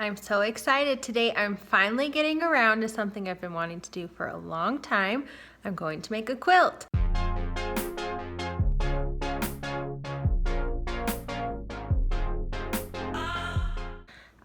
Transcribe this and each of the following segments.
I'm so excited today. I'm finally getting around to something I've been wanting to do for a long time. I'm going to make a quilt.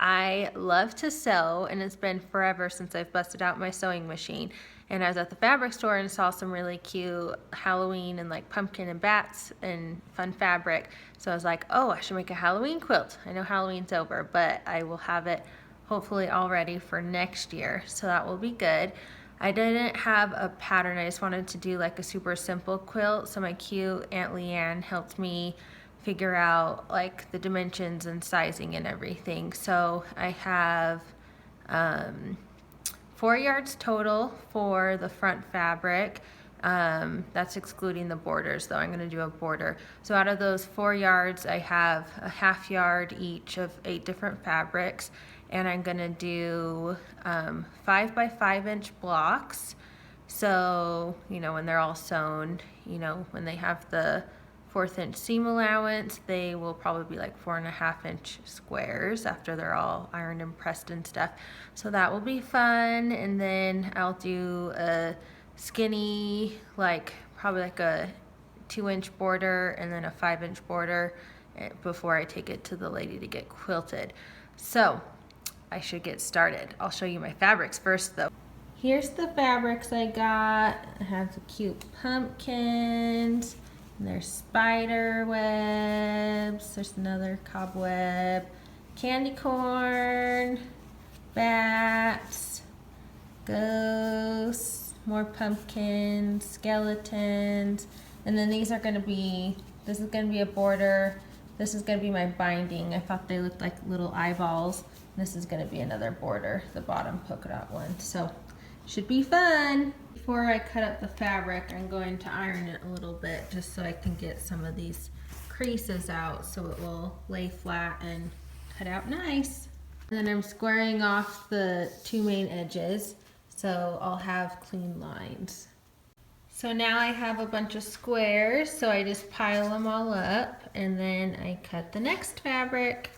I love to sew, and it's been forever since I've busted out my sewing machine. And I was at the fabric store and saw some really cute Halloween and like pumpkin and bats and fun fabric. So I was like, oh, I should make a Halloween quilt. I know Halloween's over, but I will have it hopefully all ready for next year. So that will be good. I didn't have a pattern. I just wanted to do like a super simple quilt. So my cute Aunt Leanne helped me figure out like the dimensions and sizing and everything. So I have 4 yards total for the front fabric. That's excluding the borders though. I'm going to do a border. So out of those 4 yards, I have a ½ yard each of 8 different fabrics, and I'm going to do 5 by 5 inch blocks. So, you know, when they're all sewn, you know, when they have the 1/4 inch seam allowance, they will probably be like 4½ inch squares after they're all ironed and pressed and stuff. So that will be fun. And then I'll do a skinny, like probably like a 2 inch border and then a 5 inch border before I take it to the lady to get quilted. So I should get started. I'll show you my fabrics first though. Here's the fabrics I got. I have the cute pumpkins. And there's spider webs, there's another cobweb, candy corn, bats, ghosts, more pumpkins, skeletons, and then these are gonna be, this is gonna be a border, this is gonna be my binding. I thought they looked like little eyeballs. This is gonna be another border, the bottom polka dot one. So, should be fun. Before I cut up the fabric, I'm going to iron it a little bit just so I can get some of these creases out so it will lay flat and cut out nice. And then I'm squaring off the 2 main edges so I'll have clean lines. So now I have a bunch of squares, so I just pile them all up and then I cut the next fabric.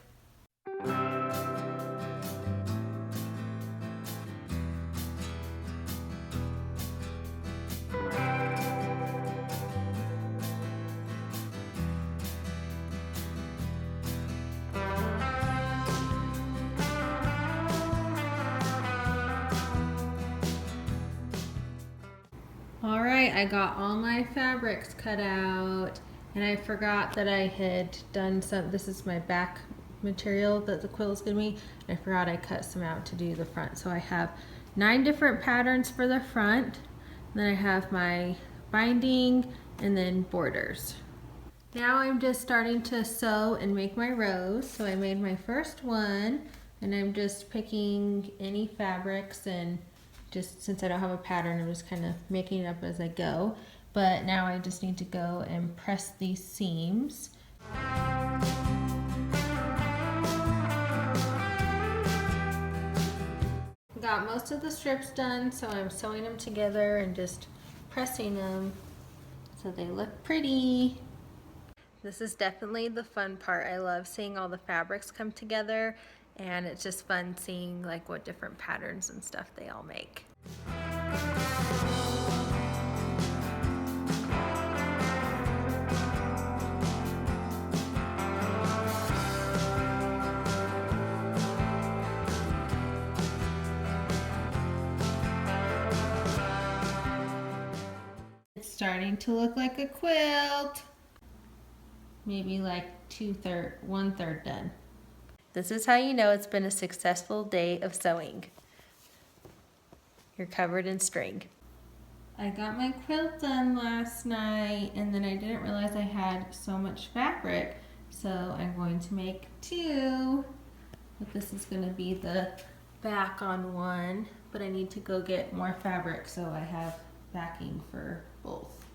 Alright, I got all my fabrics cut out, and I forgot that I had done some, this is my back material that the quilt is going to be, and I forgot I cut some out to do the front. So I have 9 different patterns for the front, then I have my binding, and then borders. Now I'm just starting to sew and make my rows. So I made my first one, and I'm just picking any fabrics, and just since I don't have a pattern, I'm just kind of making it up as I go. But now I just need to go and press these seams. Got most of the strips done, so I'm sewing them together and just pressing them so they look pretty. This is definitely the fun part. I love seeing all the fabrics come together, and it's just fun seeing like what different patterns and stuff they all make. It's starting to look like a quilt. Maybe like 1/3 done. This is how you know it's been a successful day of sewing. You're covered in string. I got my quilt done last night, and then I didn't realize I had so much fabric, so I'm going to make 2. But this is going to be the back on one, but I need to go get more fabric so I have backing for both.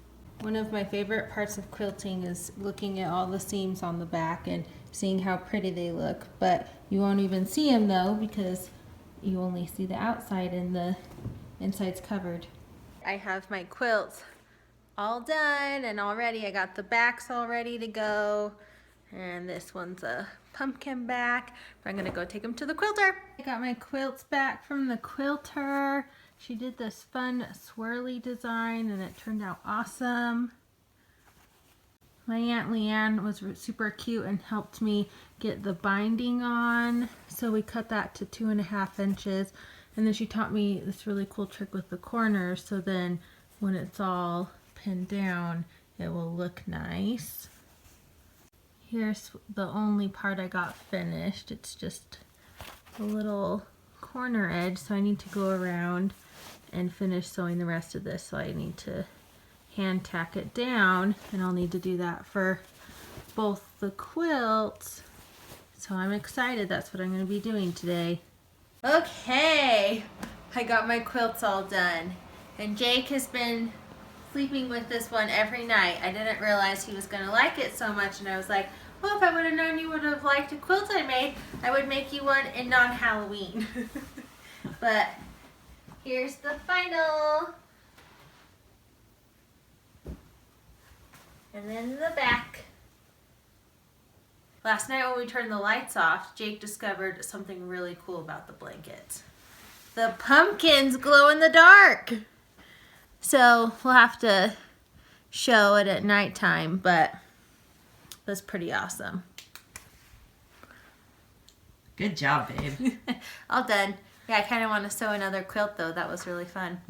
One of my favorite parts of quilting is looking at all the seams on the back and seeing how pretty they look, but you won't even see them though because you only see the outside and the inside's covered. I have my quilts all done and all ready. I got the backs all ready to go, and this one's a pumpkin back, but I'm gonna go take him to the quilter. I got my quilts back from the quilter. She did this fun swirly design and it turned out awesome. My Aunt Leanne was super cute and helped me get the binding on. So we cut that to 2.5 inches. And then she taught me this really cool trick with the corners. So then when it's all pinned down, it will look nice. Here's the only part I got finished. It's just a little corner edge. So I need to go around and finish sewing the rest of this. So I need to hand tack it down, and I'll need to do that for both the quilts. So I'm excited. That's what I'm going to be doing today. Okay, I got my quilts all done, and Jake has been sleeping with this one every night. I didn't realize he was going to like it so much, and I was like, well, if I would have known you would have liked a quilt I made, I would make you one in non-Halloween. But here's the final. And then the back. Last night when we turned the lights off, Jake discovered something really cool about the blanket. The pumpkins glow in the dark. So we'll have to show it at nighttime, but that's pretty awesome. Good job, babe. All done. Yeah, I kind of want to sew another quilt though. That was really fun.